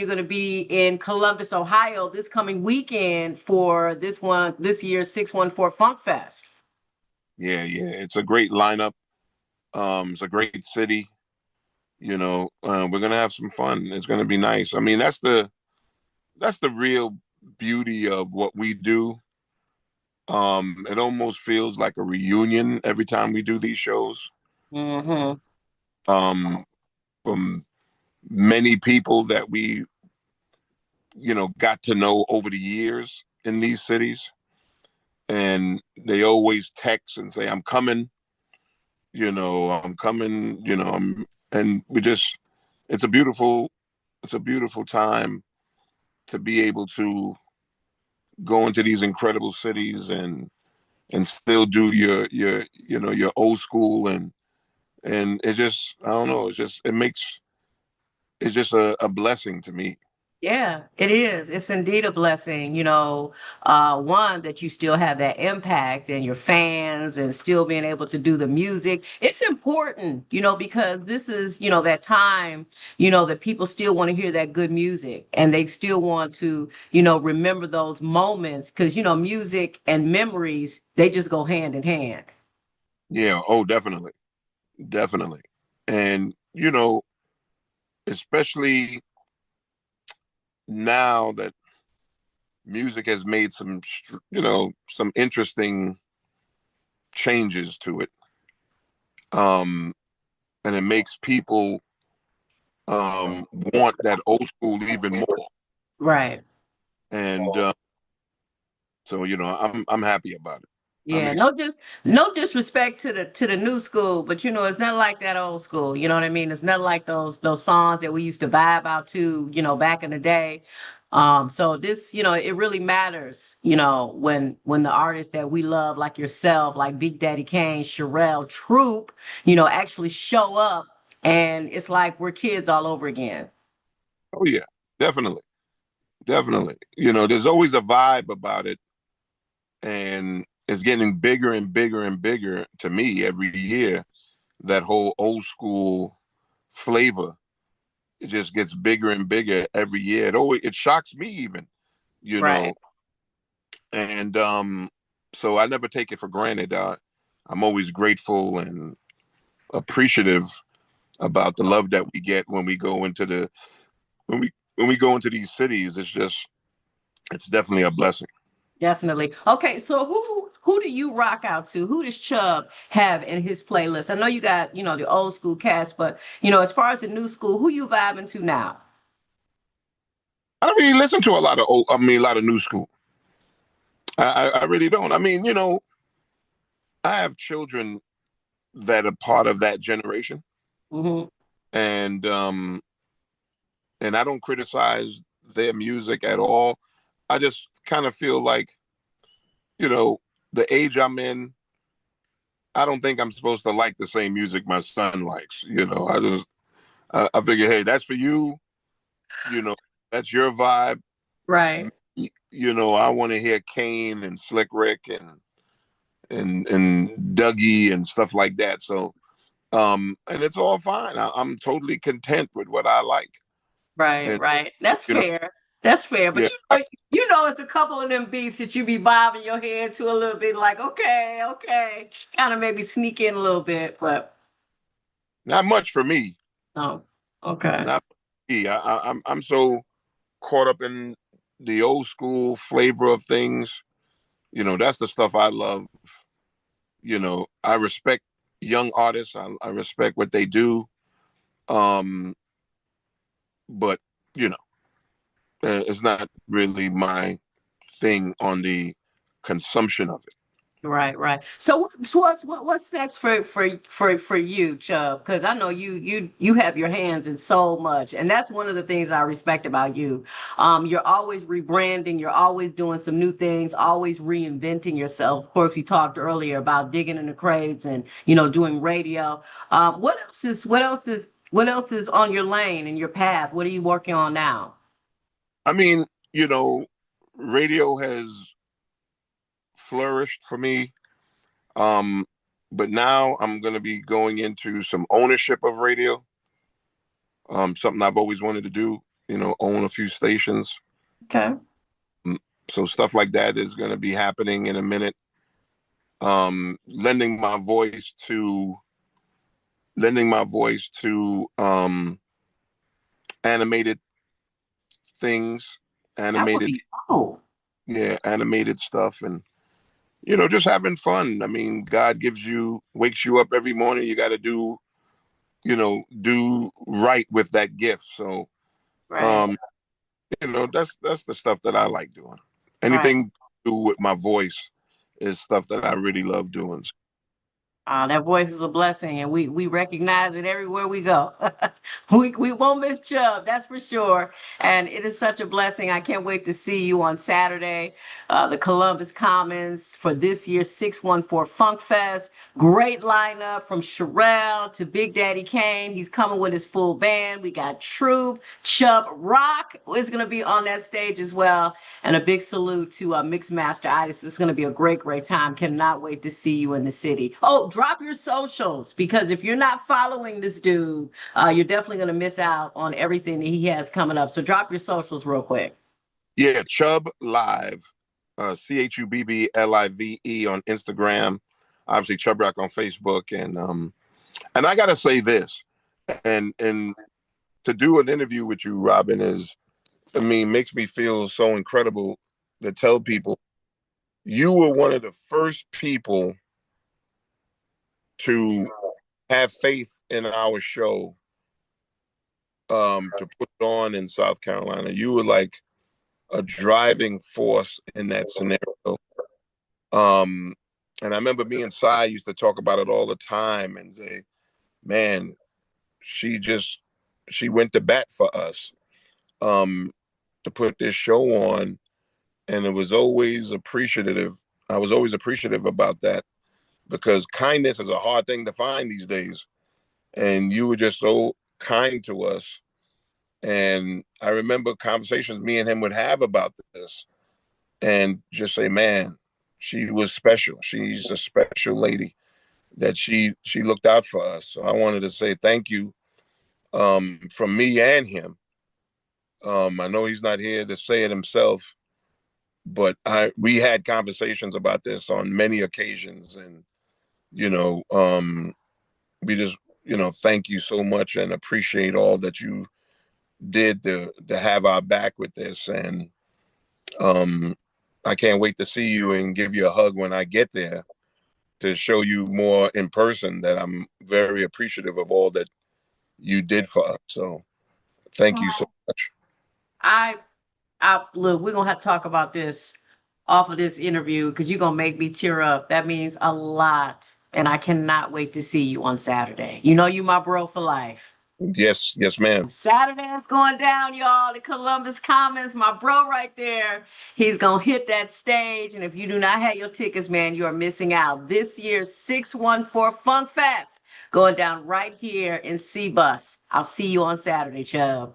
you're going to be in Columbus, Ohio this coming weekend for this year's 614 Funk Fest. Yeah. It's a great lineup. It's a great city. We're gonna have some fun. It's gonna be nice. I mean, that's the real beauty of what we do. It almost feels like a reunion every time we do these shows. Mm-hmm. Um, from many people that we, got to know over the years in these cities, and they always text and say, "I'm coming." I'm coming. And we just, it's a beautiful, it's a beautiful time to be able to go into these incredible cities and still do your old school and it just I don't know it's just a blessing to me. Yeah, it is. It's indeed a blessing, one that you still have that impact and your fans and still being able to do the music. It's important, because this is, that time, that people still want to hear that good music and they still want to, remember those moments because, music and memories, they just go hand in hand. Yeah, oh definitely. And especially now that music has made some interesting changes to it. um and it makes people want that old school even more. Right. And so I'm happy about it. I'm Yeah, excited. no disrespect to the new school, but it's not like that old school. You know what I mean? It's not like those songs that we used to vibe out to, back in the day. So this, it really matters, when the artists that we love, like yourself, like Big Daddy Kane, Sherelle, Troop, actually show up, and it's like we're kids all over again. Oh yeah, definitely. There's always a vibe about it, and it's getting bigger and bigger and bigger to me every year. That whole old school flavor, it just gets bigger and bigger every year. It shocks me even, you Right. know. And so I never take it for granted. I'm always grateful and appreciative about the love that we get when we go into when we go into these cities. It's definitely a blessing. Definitely. Okay, so who do you rock out to? Who does Chubb have in his playlist? I know you got, the old school cast, but as far as the new school, who you vibing to now? I don't really listen to a lot of a lot of new school. I really don't. I mean, I have children that are part of that generation, Hmm. and I don't criticize their music at all. I just kind of feel like, you know, the age I'm in, I don't think I'm supposed to like the same music my son likes. I figure, hey, that's for you. You know, that's your vibe. Right. I want to hear Kane and Slick Rick and Dougie and stuff like that. So, and it's all fine. I'm totally content with what I like. Right, And right. That's you know, fair. That's fair. But yeah, it's a couple of them beats that you be bobbing your head to a little bit, like, okay, okay. Kind of maybe sneak in a little bit, but not much for me. oh, okay. Not for me. I'm so caught up in the old school flavor of things. That's the stuff I love. I respect young artists. I respect what they do. Um, but you know, it's not really my thing on the consumption of it. Right, right. So what's next for you, Chubb? Because I know you have your hands in so much, and that's one of the things I respect about you. You're always rebranding, you're always doing some new things, always reinventing yourself. Of course, we talked earlier about digging in the crates and doing radio. What else is on your lane and your path? What are you working on now? I mean, you know, radio has flourished for me. Um, but now I'm going to be going into some ownership of radio. Something I've always wanted to do. own a few stations. Okay. So stuff like that is going to be happening in a minute. Lending my voice to animated things, That would animated, be cool. yeah, animated stuff, and just having fun. I mean, God wakes you up every morning. You got to do right with that gift. So, Right. um, that's the stuff that I like doing. Right. Anything to do with my voice is stuff that I really love doing. That voice is a blessing, and we recognize it everywhere we go. We won't miss Chubb, that's for sure. And it is such a blessing. I can't wait to see you on Saturday, the Columbus Commons for this year's 614 Funk Fest. Great lineup from Sherelle to Big Daddy Kane. He's coming with his full band. We got Troop, Chubb Rock is going to be on that stage as well. And a big salute to Mixed Master Itis. It's going to be a great, great time. Cannot wait to see you in the city. Oh, drop your socials, because if you're not following this dude, you're definitely going to miss out on everything that he has coming up. So drop your socials real quick. Yeah, Chubb Live, ChubBlive on Instagram. Obviously, Chubb Rock on Facebook, and I gotta say this, and to do an interview with you, Robyn, makes me feel so incredible to tell people you were one of the first people to have faith in our show, to put it on in South Carolina. You were like a driving force in that scenario. Um, and I remember me and Cy used to talk about it all the time and say, man, she went to bat for us, um, to put this show on. And it was always appreciative. I was always appreciative about that, because kindness is a hard thing to find these days. And you were just so kind to us. And I remember conversations me and him would have about this and just say, man, she was special. She's a special lady, that she looked out for us. So I wanted to say thank you, from me and him. I know he's not here to say it himself, but we had conversations about this on many occasions, and we just thank you so much and appreciate all that you did to have our back with this. And um I can't wait to see you and give you a hug when I get there, to show you more in person that I'm very appreciative of all that you did for us. So thank you so much. I, I look, we're gonna have to talk about this off of this interview, because you're gonna make me tear up. That means a lot. And I cannot wait to see you on Saturday. You know you my bro for life. Yes, yes, ma'am. Saturday is going down, y'all. The Columbus Commons, my bro right there. He's gonna hit that stage. And if you do not have your tickets, man, you are missing out. This year's 614 Funk Fest going down right here in C Bus. I'll see you on Saturday, Chubb.